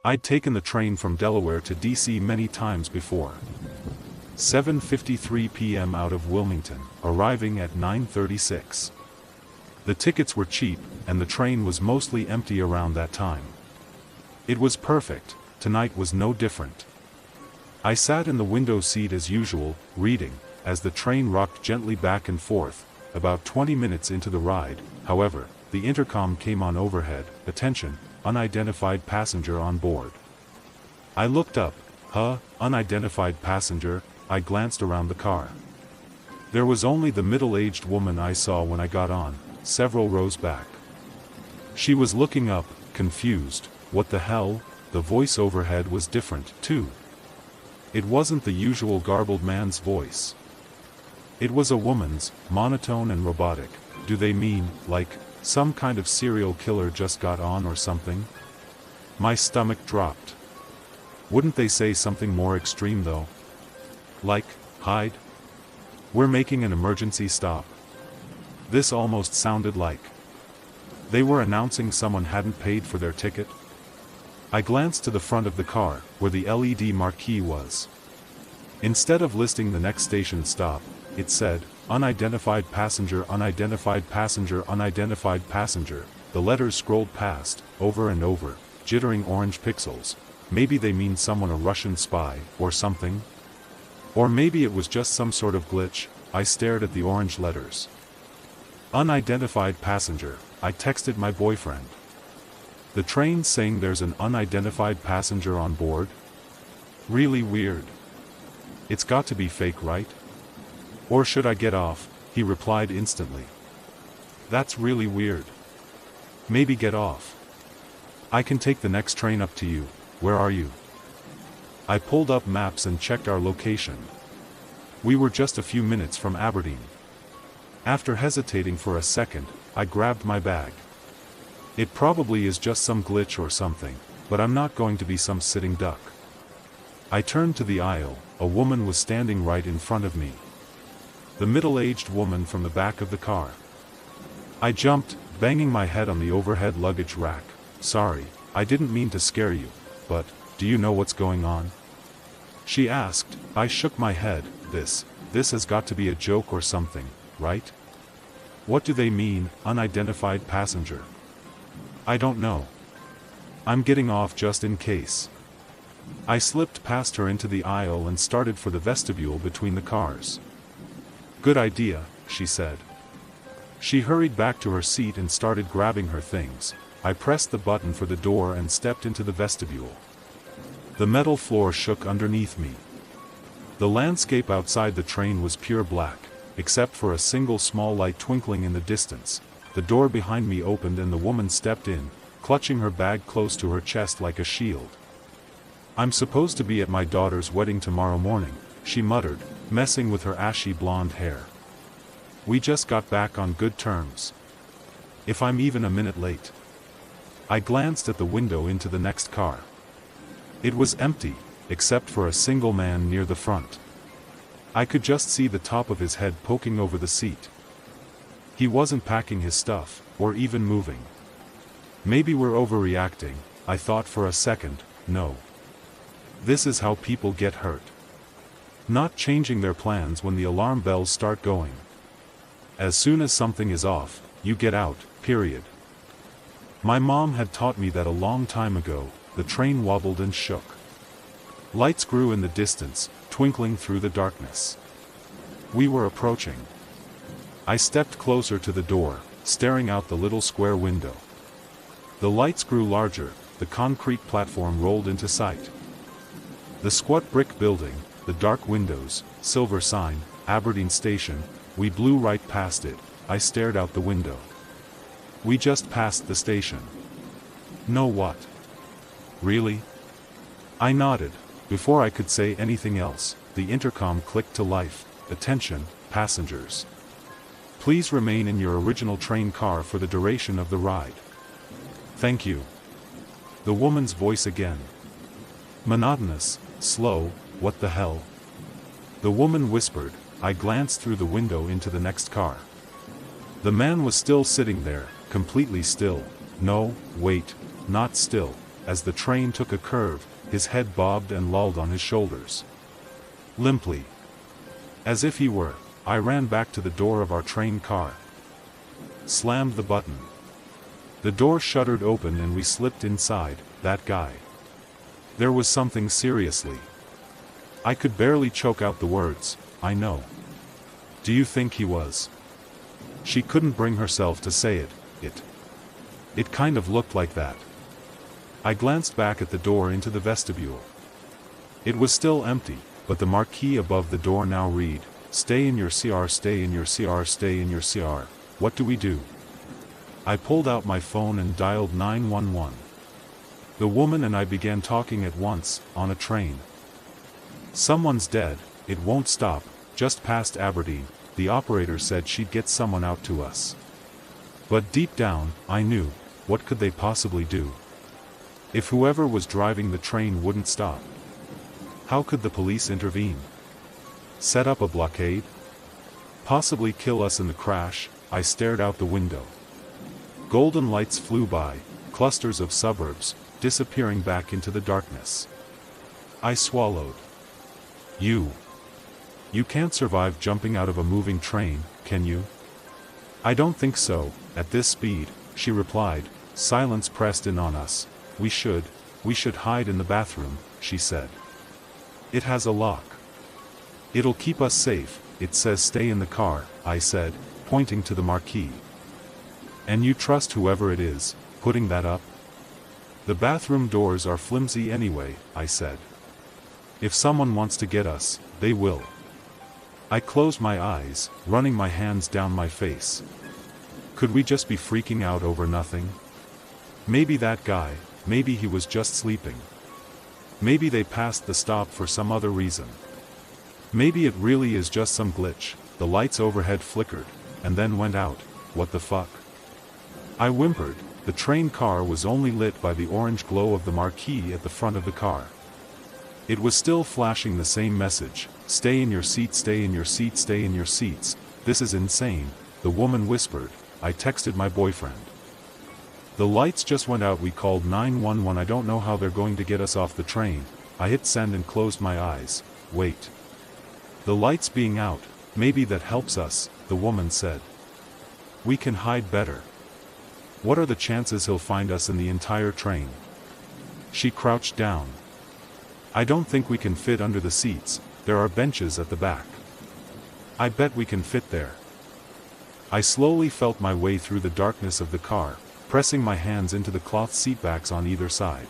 I'd taken the train from Delaware to DC many times before. 7:53 p.m. out of Wilmington, arriving at 9:36. The tickets were cheap, and the train was mostly empty around that time. It was perfect. Tonight was no different. I sat in the window seat as usual, reading, as the train rocked gently back and forth. About 20 minutes into the ride, however, the intercom came on overhead. "Attention, unidentified passenger on board." I looked up. Unidentified passenger. I glanced around the car. There was only the middle-aged woman I saw when I got on, several rows back. She was looking up, confused. What the hell? The voice overhead was different, too. It wasn't the usual garbled man's voice. It was a woman's, monotone and robotic. Do they mean, like, some kind of serial killer just got on or something? My stomach dropped. Wouldn't they say something more extreme though? Like, hide? We're making an emergency stop. This almost sounded like they were announcing someone hadn't paid for their ticket. I glanced to the front of the car, where the LED marquee was. Instead of listing the next station stop, it said, "Unidentified passenger, unidentified passenger, unidentified passenger." The letters scrolled past, over and over, jittering orange pixels. Maybe they mean someone, a Russian spy, or something? Or maybe it was just some sort of glitch. I stared at the orange letters. Unidentified passenger. I texted my boyfriend. The train's saying there's an unidentified passenger on board? Really weird. It's got to be fake, right? Or should I get off? He replied instantly. That's really weird. Maybe get off. I can take the next train up to you. Where are you? I pulled up maps and checked our location. We were just a few minutes from Aberdeen. After hesitating for a second, I grabbed my bag. It probably is just some glitch or something, but I'm not going to be some sitting duck. I turned to the aisle. A woman was standing right in front of me. The middle-aged woman from the back of the car. I jumped, banging my head on the overhead luggage rack. "Sorry, I didn't mean to scare you, but, do you know what's going on?" she asked. I shook my head. This has got to be a joke or something, right? What do they mean, unidentified passenger? I don't know. I'm getting off just in case. I slipped past her into the aisle and started for the vestibule between the cars. "Good idea," she said. She hurried back to her seat and started grabbing her things. I pressed the button for the door and stepped into the vestibule. The metal floor shook underneath me. The landscape outside the train was pure black, except for a single small light twinkling in the distance. The door behind me opened and the woman stepped in, clutching her bag close to her chest like a shield. "I'm supposed to be at my daughter's wedding tomorrow morning," she muttered, messing with her ashy blonde hair. "We just got back on good terms. If I'm even a minute late." I glanced at the window into the next car. It was empty, except for a single man near the front. I could just see the top of his head poking over the seat. He wasn't packing his stuff, or even moving. Maybe we're overreacting, I thought for a second. No. This is how people get hurt. Not changing their plans when the alarm bells start going. As soon as something is off, you get out, period. My mom had taught me that a long time ago. The train wobbled and shook. Lights grew in the distance, twinkling through the darkness. We were approaching. I stepped closer to the door, staring out the little square window. The lights grew larger, the concrete platform rolled into sight. The squat brick building, the dark windows, silver sign, Aberdeen Station. We blew right past it. I stared out the window. We just passed the station. No, what? Really? I nodded. Before I could say anything else, the intercom clicked to life. "Attention, passengers. Please remain in your original train car for the duration of the ride. Thank you." The woman's voice again. Monotonous, slow, what the hell? The woman whispered. I glanced through the window into the next car. The man was still sitting there, completely still. No, wait, not still. As the train took a curve, his head bobbed and lolled on his shoulders. Limply. As if he were, I ran back to the door of our train car. Slammed the button. The door shuddered open and we slipped inside. That guy. There was something seriously. I could barely choke out the words, I know. Do you think he was? She couldn't bring herself to say it. It kind of looked like that. I glanced back at the door into the vestibule. It was still empty, but the marquee above the door now read, "Stay in your CR, stay in your CR, stay in your CR. What do we do?" I pulled out my phone and dialed 911. The woman and I began talking at once, on a train. "Someone's dead, it won't stop, just past Aberdeen," the operator said she'd get someone out to us. But deep down, I knew, what could they possibly do? If whoever was driving the train wouldn't stop, how could the police intervene? Set up a blockade? Possibly kill us in the crash? I stared out the window. Golden lights flew by, clusters of suburbs, disappearing back into the darkness. I swallowed. You can't survive jumping out of a moving train, can you? I don't think so, at this speed, she replied. Silence pressed in on us. We should hide in the bathroom, she said. It has a lock. It'll keep us safe. It says stay in the car, I said, pointing to the marquee. And you trust whoever it is, putting that up? The bathroom doors are flimsy anyway, I said. If someone wants to get us, they will. I closed my eyes, running my hands down my face. Could we just be freaking out over nothing? Maybe that guy, maybe he was just sleeping. Maybe they passed the stop for some other reason. Maybe it really is just some glitch. The lights overhead flickered, and then went out. What the fuck? I whimpered. The train car was only lit by the orange glow of the marquee at the front of the car. It was still flashing the same message, stay in your seat, stay in your seat, stay in your seats. This is insane, the woman whispered. I texted my boyfriend. The lights just went out, we called 911. I don't know how they're going to get us off the train. I hit send and closed my eyes. Wait. The lights being out, maybe that helps us, the woman said. We can hide better. What are the chances he'll find us in the entire train? She crouched down. I don't think we can fit under the seats, there are benches at the back. I bet we can fit there. I slowly felt my way through the darkness of the car, pressing my hands into the cloth seatbacks on either side.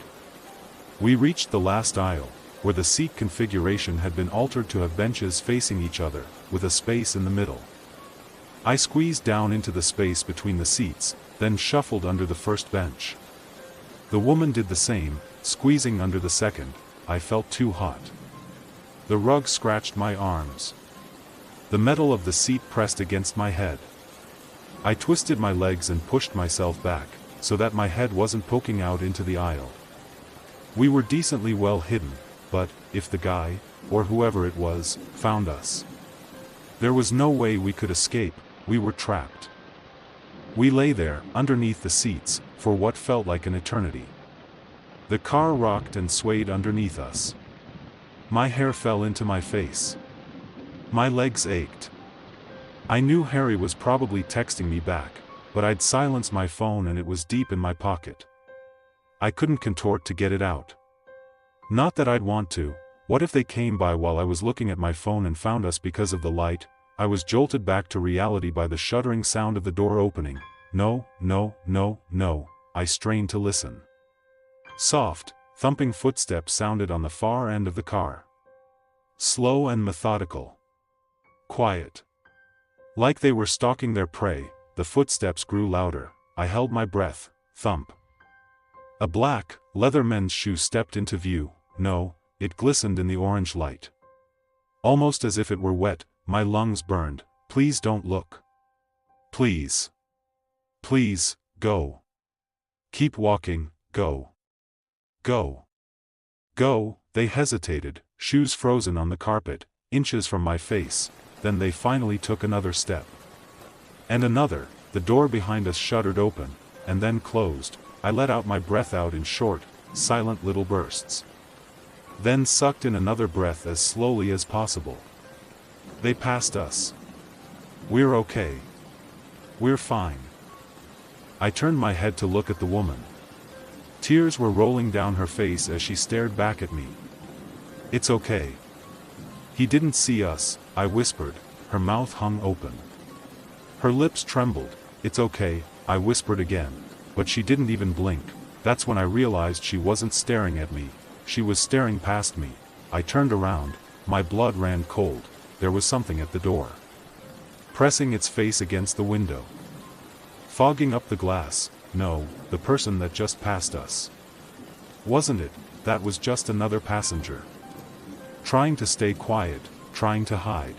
We reached the last aisle, where the seat configuration had been altered to have benches facing each other, with a space in the middle. I squeezed down into the space between the seats, then shuffled under the first bench. The woman did the same, squeezing under the second. I felt too hot. The rug scratched my arms. The metal of the seat pressed against my head. I twisted my legs and pushed myself back, so that my head wasn't poking out into the aisle. We were decently well hidden, but, if the guy, or whoever it was, found us, there was no way we could escape. We were trapped. We lay there, underneath the seats, for what felt like an eternity. The car rocked and swayed underneath us. My hair fell into my face. My legs ached. I knew Harry was probably texting me back, but I'd silenced my phone and it was deep in my pocket. I couldn't contort to get it out. Not that I'd want to. What if they came by while I was looking at my phone and found us because of the light? I was jolted back to reality by the shuddering sound of the door opening. No, no, no, no. I strained to listen. Soft, thumping footsteps sounded on the far end of the car. Slow and methodical. Quiet. Like they were stalking their prey. The footsteps grew louder. I held my breath. Thump. A black, leather men's shoe stepped into view. No, it glistened in the orange light. Almost as if it were wet, my lungs burned. Please don't look. Please. Please, go. Keep walking, go. Go. Go, They hesitated, shoes frozen on the carpet, inches from my face, then they finally took another step. And another. The door behind us shuddered open, and then closed. I let out my breath out in short, silent little bursts. Then sucked in another breath as slowly as possible. They passed us. We're okay. We're fine. I turned my head to look at the woman. Tears were rolling down her face as she stared back at me. It's okay. He didn't see us, I whispered, her mouth hung open. Her lips trembled. It's okay, I whispered again, but she didn't even blink. That's when I realized she wasn't staring at me, she was staring past me. I turned around, my blood ran cold, there was something at the door. Pressing its face against the window. Fogging up the glass. No, the person that just passed us. Wasn't it? That was just another passenger. Trying to stay quiet, trying to hide.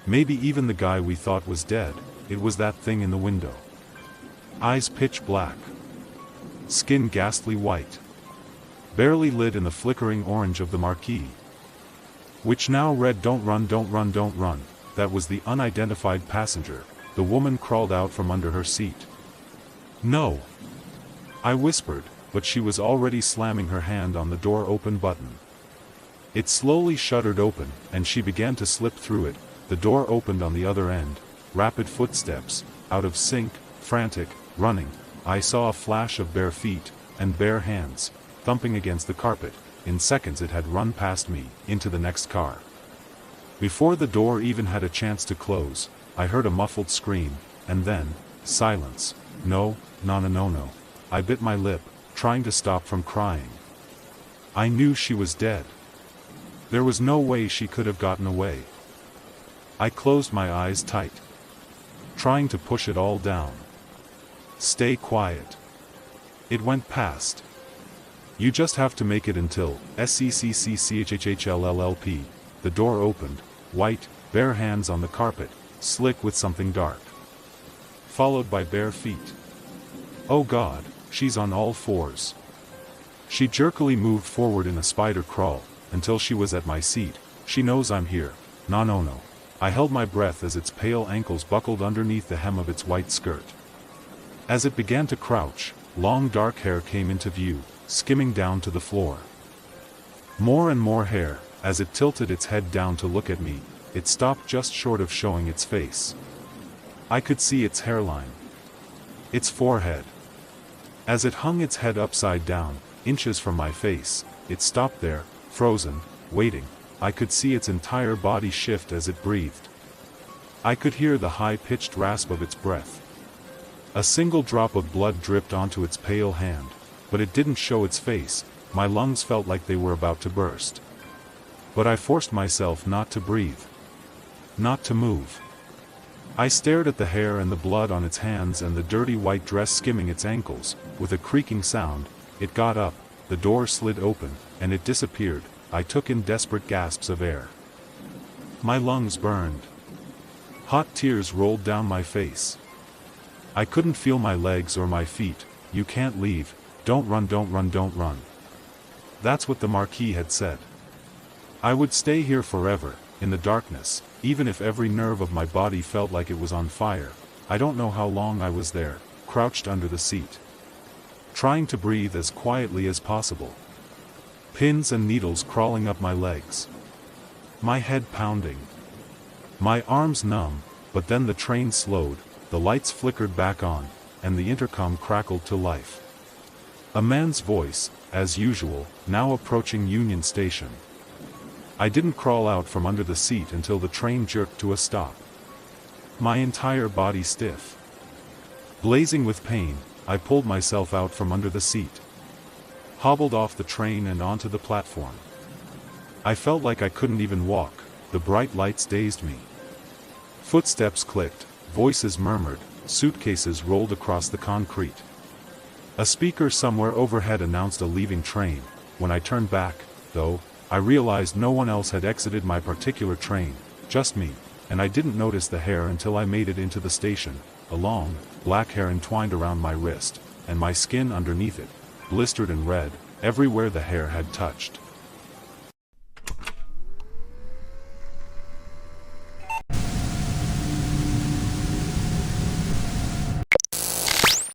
Maybe even the guy we thought was dead. It was that thing in the window. Eyes pitch black. Skin ghastly white. Barely lit in the flickering orange of the marquee. Which now read "Don't run, don't run, don't run." That was the unidentified passenger. The woman crawled out from under her seat. No. I whispered, but she was already slamming her hand on the door open button. It slowly shuddered open, and she began to slip through it. The door opened on the other end. Rapid footsteps, out of sync, frantic, running. I saw a flash of bare feet, and bare hands, thumping against the carpet. In seconds it had run past me, into the next car. Before the door even had a chance to close, I heard a muffled scream, and then, silence. No. I bit my lip, trying to stop from crying. I knew she was dead. There was no way she could have gotten away. I closed my eyes tight, trying to push it all down. Stay quiet. It went past. You just have to make it until SCCCCHHHLLLP. The door opened, white, bare hands on the carpet, slick with something dark. Followed by bare feet. Oh God, she's on all fours. She jerkily moved forward in a spider crawl, until she was at my seat. She knows I'm here. No. I held my breath as its pale ankles buckled underneath the hem of its white skirt. As it began to crouch, long dark hair came into view, skimming down to the floor. More and more hair. As it tilted its head down to look at me, it stopped just short of showing its face. I could see its hairline. Its forehead. As it hung its head upside down, inches from my face, it stopped there, frozen, waiting. I could see its entire body shift as it breathed. I could hear the high-pitched rasp of its breath. A single drop of blood dripped onto its pale hand, but it didn't show its face. My lungs felt like they were about to burst. But I forced myself not to breathe. Not to move. I stared at the hair and the blood on its hands and the dirty white dress skimming its ankles. With a creaking sound, it got up, the door slid open, and it disappeared. I took in desperate gasps of air. My lungs burned. Hot tears rolled down my face. I couldn't feel my legs or my feet. You can't leave. Don't run, don't run, don't run. That's what the Marquis had said. I would stay here forever, in the darkness, even if every nerve of my body felt like it was on fire. I don't know how long I was there, crouched under the seat. Trying to breathe as quietly as possible. Pins and needles crawling up my legs. My head pounding. My arms numb, but then the train slowed, the lights flickered back on, and the intercom crackled to life. A man's voice, as usual, now approaching Union Station. I didn't crawl out from under the seat until the train jerked to a stop. My entire body stiff. Blazing with pain, I pulled myself out from under the seat. Hobbled off the train and onto the platform. I felt like I couldn't even walk, the bright lights dazed me. Footsteps clicked, voices murmured, suitcases rolled across the concrete. A speaker somewhere overhead announced a leaving train. When I turned back, though, I realized no one else had exited my particular train, just me, and I didn't notice the hair until I made it into the station. A long, black hair entwined around my wrist, and my skin underneath it, blistered and red, everywhere the hair had touched.